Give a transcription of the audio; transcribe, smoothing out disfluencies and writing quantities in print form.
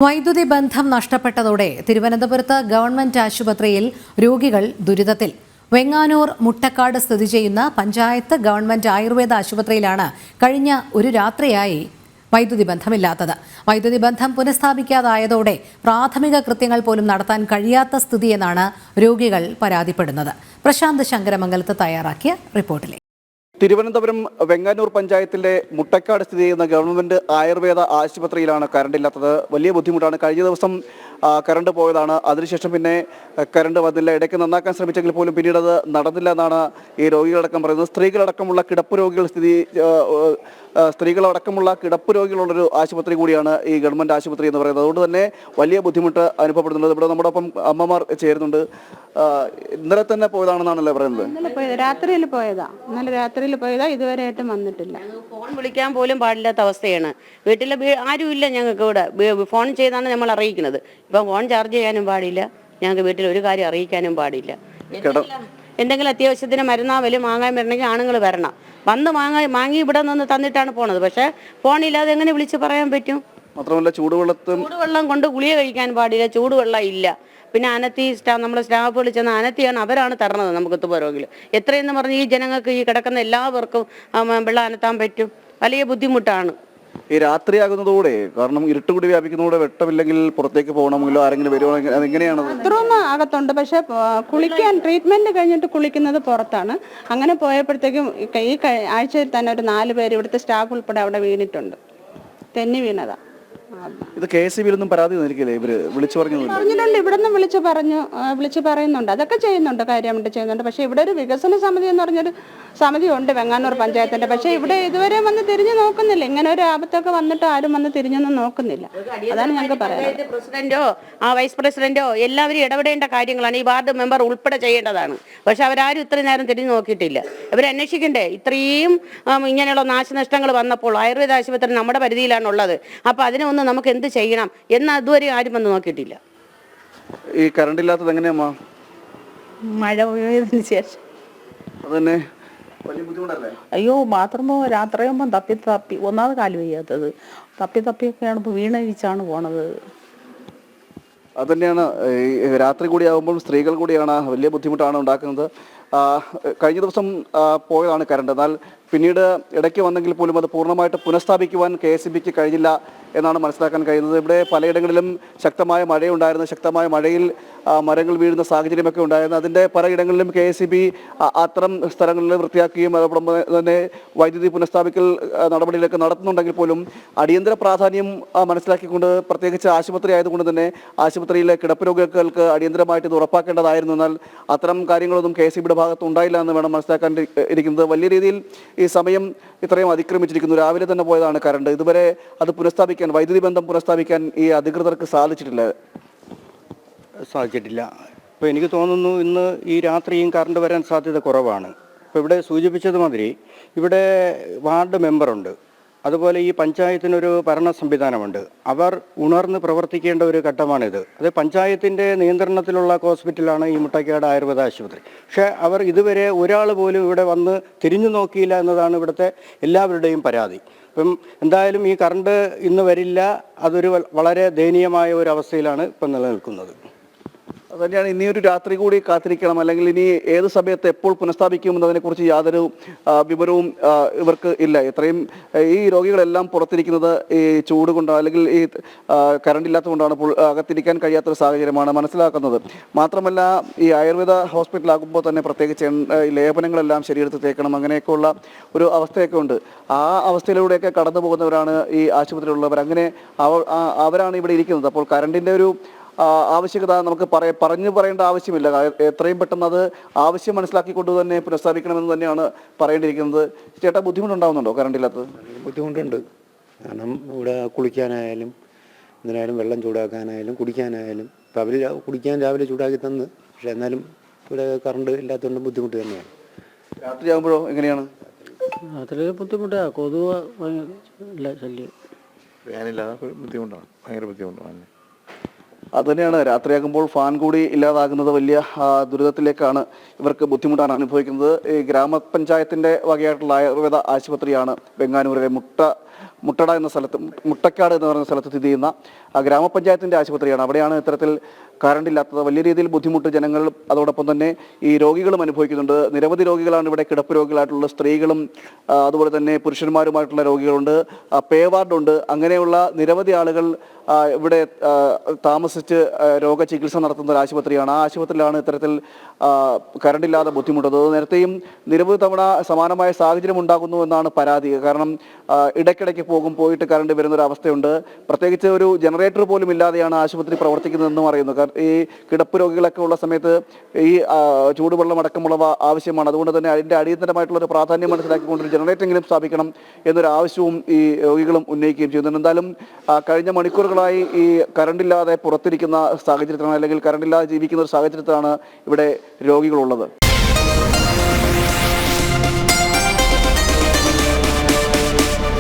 വൈദ്യുതി ബന്ധം നഷ്ടപ്പെട്ടതോടെ തിരുവനന്തപുരത്ത് ഗവൺമെന്റ് ആശുപത്രിയിൽ രോഗികൾ ദുരിതത്തിൽ. വെങ്ങാനൂർ മുട്ടക്കാട് സ്ഥിതി ചെയ്യുന്ന പഞ്ചായത്ത് ഗവൺമെന്റ് ആയുർവേദ ആശുപത്രിയിലാണ് കഴിഞ്ഞ ഒരു രാത്രിയായി വൈദ്യുതി ബന്ധമില്ലാത്തത്. വൈദ്യുതി ബന്ധം പുനഃസ്ഥാപിക്കാതായതോടെ പ്രാഥമിക കൃത്യങ്ങൾ പോലും നടത്താൻ കഴിയാത്ത സ്ഥിതിയെന്നാണ് രോഗികൾ പരാതിപ്പെടുന്നത്. പ്രശാന്ത് ശങ്കരമംഗലത്ത് തയ്യാറാക്കിയ റിപ്പോർട്ടിലേക്ക്. തിരുവനന്തപുരം വെങ്ങാനൂർ പഞ്ചായത്തിലെ മുട്ടക്കാട് സ്ഥിതി ചെയ്യുന്ന ഗവൺമെന്റ് ആയുർവേദ ആശുപത്രിയിലാണ് കറണ്ടില്ലാത്തത്. വലിയ ബുദ്ധിമുട്ടാണ്. കഴിഞ്ഞ ദിവസം കറണ്ട് പോയതാണ്. അതിനുശേഷം പിന്നെ കറണ്ട് വന്നില്ല. ഇടയ്ക്ക് നന്നാക്കാൻ ശ്രമിച്ചെങ്കിൽ പോലും പിന്നീട് അത് നടന്നില്ല എന്നാണ് ഈ രോഗികളടക്കം പറയുന്നത്. സ്ത്രീകളടക്കമുള്ള കിടപ്പ് രോഗികൾ സ്ത്രീകളടക്കമുള്ള കിടപ്പ് രോഗികളുള്ളൊരു ആശുപത്രി കൂടിയാണ് ഈ ഗവൺമെന്റ് ആശുപത്രി എന്ന് പറയുന്നത്. അതുകൊണ്ട് തന്നെ വലിയ ബുദ്ധിമുട്ട് അനുഭവപ്പെടുന്നുണ്ട്. ഇവിടെ നമ്മുടെ ഒപ്പം അമ്മമാർ ചേരുന്നുണ്ട്. ഇന്നലെ തന്നെ പോയതാണെന്നാണല്ലേ പറയുന്നത്? ഇന്നലെ രാത്രിയിൽ പോയതാ ഇതുവരെയായിട്ടും വന്നിട്ടില്ല. ഫോൺ വിളിക്കാൻ പോലും പാടില്ലാത്ത അവസ്ഥയാണ്. വീട്ടിൽ ആരുമില്ല ഞങ്ങൾക്ക് ഇവിടെ. ഫോൺ ചെയ്താണ് നമ്മൾ അറിയിക്കുന്നത്. ഇപ്പം ഫോൺ ചാർജ് ചെയ്യാനും പാടില്ല. ഞങ്ങൾക്ക് വീട്ടിൽ ഒരു കാര്യം അറിയിക്കാനും പാടില്ല. എന്തെങ്കിലും അത്യാവശ്യത്തിന് മരുന്നാവലും വാങ്ങാൻ വരണമെങ്കിൽ ആണുങ്ങൾ വരണം. വന്ന് വാങ്ങി ഇവിടെ നിന്ന് തന്നിട്ടാണ് പോണത്. പക്ഷെ ഫോണില്ലാതെ എങ്ങനെ വിളിച്ച് പറയാൻ പറ്റും? മാത്രമല്ല ചൂടുവെള്ളം കൊണ്ട് ഗുളിക കഴിക്കാൻ പാടില്ല. ചൂടുവെള്ളം ഇല്ല. പിന്നെ അനത്തി നമ്മളെ സ്റ്റാഫ് വിളിച്ചെന്ന് അനത്തിയാണ് അവരാണ് തരണത് നമുക്ക് തുപരോഗിൽ. എത്രയെന്ന് പറഞ്ഞ് ഈ ജനങ്ങൾക്ക് ഈ കിടക്കുന്ന എല്ലാവർക്കും വെള്ളം അനത്താൻ പറ്റും? വലിയ ബുദ്ധിമുട്ടാണ്. ഈ രാത്രിയാകുന്നതോടെ, കാരണം ഇരുട്ടും കൂടി വ്യാപിക്കുന്നതോടെ വെട്ടമില്ലെങ്കിൽ പുറത്തേക്ക് പോകണമെങ്കിലോ ആരെങ്കിലും വരുവാണെങ്കിൽ അതെങ്ങനെയാണ്? അത്രയൊന്നും അകത്തുണ്ട്. പക്ഷെ കുളിക്കാൻ ട്രീറ്റ്മെന്റ് കഴിഞ്ഞിട്ട് കുളിക്കുന്നത് പുറത്താണ്. അങ്ങനെ പോയപ്പോഴത്തേക്കും ഈ ആഴ്ചയിൽ തന്നെ ഒരു 4 പേര് ഇവിടുത്തെ സ്റ്റാഫ് ഉൾപ്പെടെ അവിടെ വീണിട്ടുണ്ട്. തെന്നി വീണതാ. ഇത് KSEBിലൊന്നും പരാതി നൽകിയില്ലേ? ഇവര് പറഞ്ഞിട്ടുണ്ട്. ഇവിടെ നിന്ന് വിളിച്ചു പറയുന്നുണ്ട്. അതൊക്കെ ചെയ്യുന്നുണ്ട്, കാര്യമായിട്ട് ചെയ്യുന്നുണ്ട്. പക്ഷെ ഇവിടെ ഒരു വികസന സമിതി എന്ന് പറഞ്ഞൊരു സമിതി ഉണ്ട് വെങ്ങാനൂർ പഞ്ചായത്തിന്റെ. പക്ഷെ ഇവിടെ ഇതുവരെ വന്ന് തിരിഞ്ഞു നോക്കുന്നില്ല. ഇങ്ങനെ ഒരു ആപത്തൊക്കെ വന്നിട്ട് ആരും വന്ന് തിരിഞ്ഞൊന്നും നോക്കുന്നില്ല. അതാണ് ഞങ്ങൾക്ക് പറയുന്നത്. പ്രസിഡന്റോ വൈസ് പ്രസിഡന്റോ എല്ലാവരും ഇടപെടേണ്ട കാര്യങ്ങളാണ്. ഈ വാർഡ് മെമ്പർ ഉൾപ്പെടെ ചെയ്യേണ്ടതാണ്. പക്ഷെ അവരാരും ഇത്രയും നേരം തിരിഞ്ഞു നോക്കിയിട്ടില്ല. ഇവരന്വേഷിക്കണ്ടേ? ഇത്രയും ഇങ്ങനെയുള്ള നാശനഷ്ടങ്ങൾ വന്നപ്പോൾ ആയുർവേദ ആശുപത്രി നമ്മുടെ പരിധിയിലാണുള്ളത്. അപ്പൊ അതിനൊന്നും നമുക്ക് എന്ത് ചെയ്യണം എന്ന് അതുവരെ ആരും വന്ന് നോക്കിയിട്ടില്ല. ഈ കറണ്ട് ഇല്ലാത്തത് എങ്ങനെയാ? മഴ പോയതിന് ശേഷം അതന്നെ വലിയ ബുദ്ധിമുട്ടല്ലേ? അയ്യോ, ബാത്റൂമോ രാത്രിയാകുമ്പോൾ തപ്പി ഒന്നാമത് കാല് വയ്യാത്തത് തപ്പിയൊക്കെയാണ് ഇപ്പോൾ വീണഴിച്ചാണ് പോണത്. അതുതന്നെയാണ് രാത്രി കൂടിയാകുമ്പോൾ സ്ത്രീകൾ കൂടിയാണ് വലിയ ബുദ്ധിമുട്ടാണ് ഉണ്ടാക്കുന്നത്. കഴിഞ്ഞ ദിവസം പോയതാണ് കറണ്ട്. എന്നാൽ പിന്നീട് ഇടയ്ക്ക് വന്നെങ്കിൽ പോലും അത് പൂർണ്ണമായിട്ട് പുനഃസ്ഥാപിക്കുവാൻ KSEBിക്ക് കഴിഞ്ഞില്ല എന്നാണ് മനസ്സിലാക്കാൻ കഴിയുന്നത്. ഇവിടെ പലയിടങ്ങളിലും ശക്തമായ മഴയുണ്ടായിരുന്നു. ശക്തമായ മഴയിൽ മരങ്ങൾ വീഴുന്ന സാഹചര്യമൊക്കെ ഉണ്ടായിരുന്നു. അതിൻ്റെ പലയിടങ്ങളിലും KSEB അത്തരം സ്ഥലങ്ങളിൽ വൃത്തിയാക്കുകയും അതോടൊപ്പം തന്നെ വൈദ്യുതി പുനഃസ്ഥാപിക്കൽ നടപടികളൊക്കെ നടത്തുന്നുണ്ടെങ്കിൽ പോലും അടിയന്തര പ്രാധാന്യം മനസ്സിലാക്കിക്കൊണ്ട്, പ്രത്യേകിച്ച് ആശുപത്രി ആയതുകൊണ്ട് തന്നെ ആശുപത്രിയിലെ കിടപ്പ് രോഗികൾക്ക് അടിയന്തരമായിട്ട് ഇത് ഉറപ്പാക്കേണ്ടതായിരുന്നു. എന്നാൽ അത്തരം കാര്യങ്ങളൊന്നും KSEBിയുടെ ഭാഗത്ത് ഉണ്ടായില്ല എന്ന് വേണം മനസ്സിലാക്കാൻ ഇരിക്കുന്നത്. വലിയ രീതിയിൽ ഈ സമയം ഇത്രയും അതിക്രമിച്ചിരിക്കുന്നു. രാവിലെ തന്നെ പോയതാണ് കറണ്ട്. ഇതുവരെ അത് പുനഃസ്ഥാപിക്കാൻ, വൈദ്യുതി ബന്ധം പുനഃസ്ഥാപിക്കാൻ ഈ അധികൃതർക്ക് സാധിച്ചിട്ടില്ല. ഇപ്പോൾ എനിക്ക് തോന്നുന്നു ഇന്ന് ഈ രാത്രിയും കറണ്ട് വരാൻ സാധ്യത കുറവാണ്. ഇപ്പോൾ ഇവിടെ സൂചിപ്പിച്ചതുമാതിരി ഇവിടെ വാർഡ് മെമ്പറുണ്ട്, അതുപോലെ ഈ പഞ്ചായത്തിനൊരു ഭരണ സംവിധാനമുണ്ട്. അവർ ഉണർന്ന് പ്രവർത്തിക്കേണ്ട ഒരു ഘട്ടമാണിത്. അത് പഞ്ചായത്തിൻ്റെ നിയന്ത്രണത്തിലുള്ള ഹോസ്പിറ്റലാണ് ഈ മുട്ടക്കാട് ആയുർവേദ ആശുപത്രി. പക്ഷേ അവർ ഇതുവരെ ഒരാൾ പോലും ഇവിടെ വന്ന് തിരിഞ്ഞു നോക്കിയില്ല എന്നതാണ് ഇവിടുത്തെ എല്ലാവരുടെയും പരാതി. അപ്പം എന്തായാലും ഈ കറണ്ട് ഇന്ന് വരില്ല. അതൊരു വളരെ ദയനീയമായ ഒരു അവസ്ഥയിലാണ് ഇപ്പം നിലനിൽക്കുന്നത്. അതുതന്നെയാണ്. ഇനിയൊരു രാത്രി കൂടി കാത്തിരിക്കണം, അല്ലെങ്കിൽ ഇനി ഏത് സമയത്ത് എപ്പോൾ പുനഃസ്ഥാപിക്കുമെന്നതിനെക്കുറിച്ച് യാതൊരു വിവരവും ഇവർക്ക് ഇല്ല. ഇത്രയും ഈ രോഗികളെല്ലാം പുറത്തിരിക്കുന്നത് ഈ ചൂട് കൊണ്ടാണ്, അല്ലെങ്കിൽ ഈ കറണ്ട് ഇല്ലാത്തതുകൊണ്ടാണ്. അകത്തിരിക്കാൻ കഴിയാത്തൊരു സാഹചര്യമാണ് മനസ്സിലാക്കുന്നത്. മാത്രമല്ല ഈ ആയുർവേദ ഹോസ്പിറ്റലാകുമ്പോൾ തന്നെ പ്രത്യേകിച്ച് ലേപനങ്ങളെല്ലാം ശരീരത്തിൽ തേക്കണം, അങ്ങനെയൊക്കെയുള്ള ഒരു അവസ്ഥയൊക്കെ ഉണ്ട്. ആ അവസ്ഥയിലൂടെയൊക്കെ കടന്നു പോകുന്നവരാണ് ഈ ആശുപത്രിയിലുള്ളവർ. അങ്ങനെ അവരാണ് ഇവിടെ ഇരിക്കുന്നത്. അപ്പോൾ കറണ്ടിൻ്റെ ഒരു ആവശ്യകത നമുക്ക് പറഞ്ഞു പറയേണ്ട ആവശ്യമില്ല. എത്രയും പെട്ടെന്ന് അത് ആവശ്യം മനസ്സിലാക്കിക്കൊണ്ട് തന്നെ പുനഃസ്ഥാപിക്കണമെന്ന് തന്നെയാണ് പറയേണ്ടിയിരിക്കുന്നത്. ചേട്ടാ, ബുദ്ധിമുട്ടുണ്ടാവുന്നുണ്ടോ കറണ്ട് ഇല്ലാത്തത്? ബുദ്ധിമുട്ടുണ്ട്. കാരണം ഇവിടെ കുളിക്കാനായാലും എന്തിനായാലും വെള്ളം ചൂടാക്കാനായാലും കുടിക്കാനായാലും ഇപ്പോൾ അവർ കുടിക്കാൻ രാവിലെ ചൂടാക്കി തന്ന്, പക്ഷെ എന്നാലും ഇവിടെ കറണ്ട് ഇല്ലാത്തതുകൊണ്ട് ബുദ്ധിമുട്ട് തന്നെയാണ്. രാത്രിയാകുമ്പോഴോ എങ്ങനെയാണ്? രാത്രി ബുദ്ധിമുട്ടാണ്. കൊതുക് ശല്യം. ഫാനില്ലാതെ ബുദ്ധിമുട്ടാണ്, ഭയങ്കര ബുദ്ധിമുട്ടാണ്. അതുതന്നെയാണ്, രാത്രിയാകുമ്പോൾ ഫാൻ കൂടി ഇല്ലാതാകുന്നത് വലിയ ദുരിതത്തിലേക്കാണ് ഇവർക്ക് ബുദ്ധിമുട്ടാണ് അനുഭവിക്കുന്നത്. ഈ ഗ്രാമപഞ്ചായത്തിൻ്റെ വകയായിട്ടുള്ള ആയുർവേദ ആശുപത്രിയാണ് വെങ്ങാനൂരിലെ മുട്ടട എന്ന സ്ഥലത്ത്, മുട്ടക്കാട് എന്ന് പറയുന്ന സ്ഥലത്ത് സ്ഥിതി ചെയ്യുന്ന ഗ്രാമപഞ്ചായത്തിൻ്റെ ആശുപത്രിയാണ്. അവിടെയാണ് ഇത്തരത്തിൽ കറണ്ട് ഇല്ലാത്തത്. വലിയ രീതിയിൽ ബുദ്ധിമുട്ട് ജനങ്ങൾ അതോടൊപ്പം തന്നെ ഈ രോഗികളും അനുഭവിക്കുന്നുണ്ട്. നിരവധി രോഗികളാണ് ഇവിടെ, കിടപ്പ് രോഗികളായിട്ടുള്ള സ്ത്രീകളും അതുപോലെ തന്നെ പുരുഷന്മാരുമായിട്ടുള്ള രോഗികളുണ്ട്, പേ വാർഡുണ്ട്. അങ്ങനെയുള്ള നിരവധി ആളുകൾ ഇവിടെ താമസിച്ച് രോഗചികിത്സ നടത്തുന്ന ഒരു ആശുപത്രിയാണ്. ആ ആശുപത്രിയിലാണ് ഇത്തരത്തിൽ കറണ്ടില്ലാതെ ബുദ്ധിമുട്ടുന്നത്. നേരത്തെയും നിരവധി തവണ സമാനമായ സാഹചര്യം ഉണ്ടാകുന്നു എന്നാണ് പരാതി. കാരണം ഇടയ്ക്കിടയ്ക്ക് പോയിട്ട് കറണ്ട് വരുന്നൊരവസ്ഥയുണ്ട്. പ്രത്യേകിച്ച് ഒരു ജനറേറ്റർ പോലും ഇല്ലാതെയാണ് ആശുപത്രി പ്രവർത്തിക്കുന്നതെന്നും അറിയുന്നു. ഈ കിടപ്പ് രോഗികളൊക്കെ ഉള്ള സമയത്ത് ഈ ചൂടുവെള്ളം അടക്കമുള്ളവ ആവശ്യമാണ്. അതുകൊണ്ട് തന്നെ അതിൻ്റെ അടിയന്തരമായിട്ടുള്ളൊരു പ്രാധാന്യം മനസ്സിലാക്കിക്കൊണ്ടൊരു ജനറേറ്ററെങ്കിലും സ്ഥാപിക്കണം എന്നൊരു ആവശ്യവും ഈ രോഗികളും ഉന്നയിക്കുകയും ചെയ്യുന്നുണ്ട്. എന്തായാലും കഴിഞ്ഞ മണിക്കൂറുകളായി ഈ കറണ്ടില്ലാതെ പുറത്തിരിക്കുന്ന സാഹചര്യത്തിലാണ്, അല്ലെങ്കിൽ കറണ്ടില്ലാതെ ജീവിക്കുന്ന ഒരു സാഹചര്യത്തിലാണ് ഇവിടെ രോഗികളുള്ളത്.